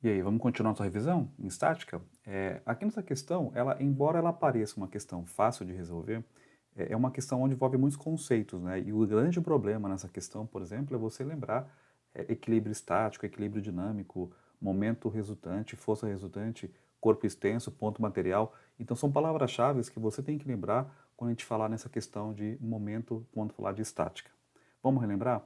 E aí, vamos continuar nossa revisão em estática? Aqui nessa questão, embora ela pareça uma questão fácil de resolver, é uma questão onde envolve muitos conceitos, né? E o grande problema nessa questão, por exemplo, é você lembrar equilíbrio estático, equilíbrio dinâmico, momento resultante, força resultante, corpo extenso, ponto material. Então, são palavras-chave que você tem que lembrar quando a gente falar nessa questão de momento, quando falar de estática. Vamos relembrar?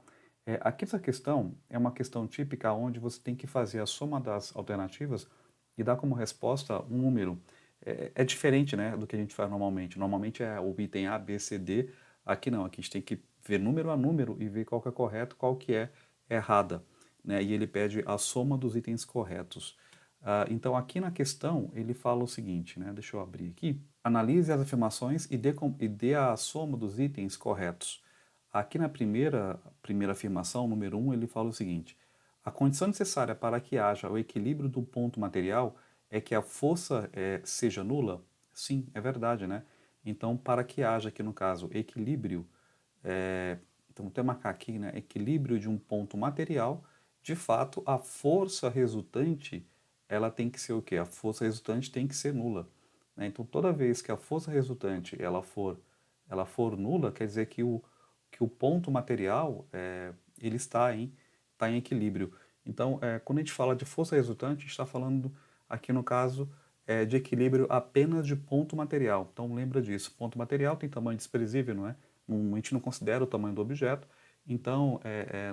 Aqui essa questão é uma questão típica onde você tem que fazer a soma das alternativas e dar como resposta um número. É diferente, né, do que a gente faz normalmente. Normalmente é o item A, B, C, D. Aqui não, aqui a gente tem que ver número a número e ver qual que é correto, qual que é errada. Né? E ele pede a soma dos itens corretos. Então aqui na questão ele fala o seguinte, né, deixa eu abrir aqui. Analise as afirmações e dê a soma dos itens corretos. Aqui na primeira afirmação, número 1, ele fala o seguinte: a condição necessária para que haja o equilíbrio do ponto material é que a força seja nula? Sim, é verdade, né? Então, para que haja aqui no caso equilíbrio, então vou até marcar aqui, né? Equilíbrio de um ponto material, de fato, a força resultante, ela tem que ser o quê? A força resultante tem que ser nula. Né? Então, toda vez que a força resultante ela for nula, quer dizer que o ponto material ele está em equilíbrio. Então, quando a gente fala de força resultante, a gente está falando aqui no caso de equilíbrio apenas de ponto material. Então, lembra disso. Ponto material tem tamanho desprezível, não é? A gente não considera o tamanho do objeto, então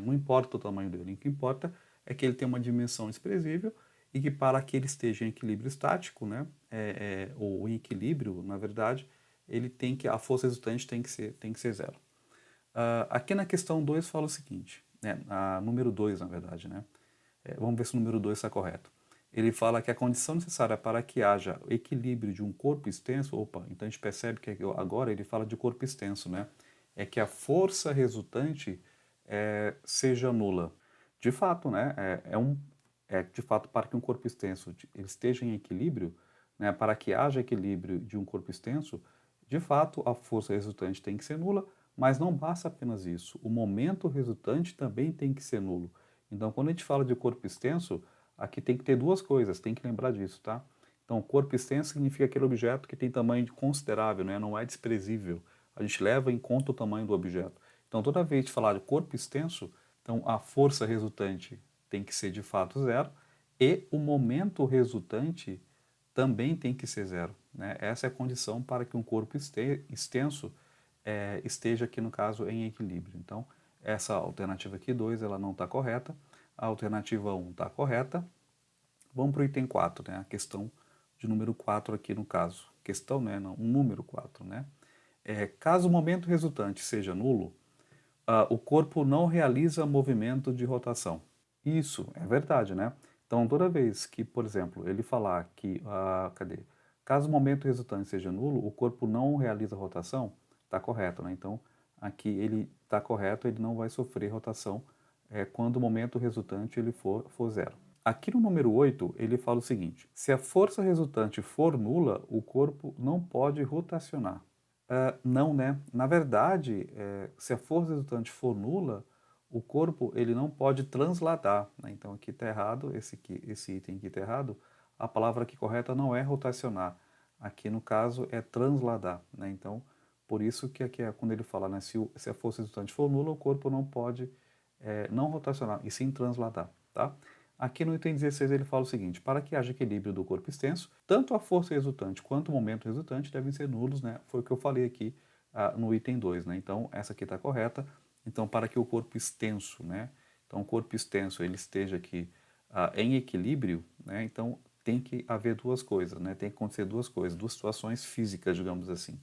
não importa o tamanho dele. O que importa é que ele tem uma dimensão desprezível e que para que ele esteja em equilíbrio estático, né, ou em equilíbrio, na verdade, a força resultante tem que ser zero. Aqui na questão 2 fala o seguinte, número 2 na verdade, né? Vamos ver se o número 2 está correto. Ele fala que a condição necessária para que haja equilíbrio de um corpo extenso, opa, então a gente percebe que agora ele fala de corpo extenso, né? É que a força resultante seja nula. De fato, né? De fato, para que um corpo extenso ele esteja em equilíbrio, né? Para que haja equilíbrio de um corpo extenso, de fato, a força resultante tem que ser nula, mas não basta apenas isso. O momento resultante também tem que ser nulo. Então, quando a gente fala de corpo extenso, aqui tem que ter duas coisas, tem que lembrar disso, tá? Então, corpo extenso significa aquele objeto que tem tamanho considerável, né? Não é desprezível. A gente leva em conta o tamanho do objeto. Então, toda vez que falar de corpo extenso, então a força resultante tem que ser de fato zero e o momento resultante também tem que ser zero. Né? Essa é a condição para que um corpo extenso esteja aqui, no caso, em equilíbrio. Então, essa alternativa aqui, 2, ela não está correta. A alternativa 1 está correta. Vamos para o item 4, né? A questão de número 4 aqui no caso. Questão, né? Não, um número 4, né? Caso o momento resultante seja nulo, o corpo não realiza movimento de rotação. Isso é verdade, né? Então, toda vez que, por exemplo, ele falar que, caso o momento resultante seja nulo, o corpo não realiza rotação, está correto, né? Então, aqui ele está correto, ele não vai sofrer rotação quando o momento resultante ele for zero. Aqui no número 8 ele fala o seguinte: se a força resultante for nula, o corpo não pode rotacionar. Não, né? Na verdade, se a força resultante for nula, o corpo ele não pode transladar. Né? Então aqui está errado, esse item aqui está errado. A palavra aqui correta não é rotacionar. Aqui no caso é transladar. Né? Então, por isso que aqui quando ele fala, né, se a força resultante for nula, o corpo não pode não rotacionar, e sim transladar. Tá? Aqui no item 16 ele fala o seguinte: para que haja equilíbrio do corpo extenso, tanto a força resultante quanto o momento resultante devem ser nulos, né? Foi o que eu falei aqui no item 2, né? Então, essa aqui está correta. Então, para que o corpo extenso, né? Então, o corpo extenso ele esteja aqui em equilíbrio, né? Então, tem que haver duas coisas, né? Tem que acontecer duas coisas, duas situações físicas, digamos assim,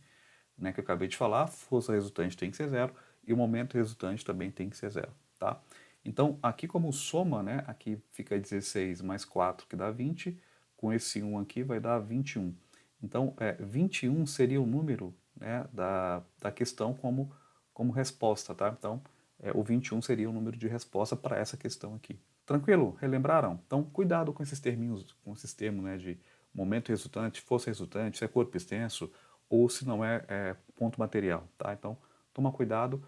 né? Que eu acabei de falar, a força resultante tem que ser zero e o momento resultante também tem que ser zero, tá? Então, aqui como soma, né, aqui fica 16 mais 4, que dá 20, com esse 1 aqui vai dar 21. Então, 21 seria o número, né, da questão como resposta, tá? Então, o 21 seria o número de resposta para essa questão aqui. Tranquilo? Relembraram? Então, cuidado com esses termos, né, de momento resultante, força resultante, se é corpo extenso, ou se não ponto material, tá? Então, toma cuidado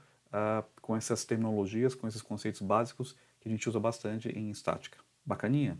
com essas terminologias, com esses conceitos básicos que a gente usa bastante em estática. Bacaninha?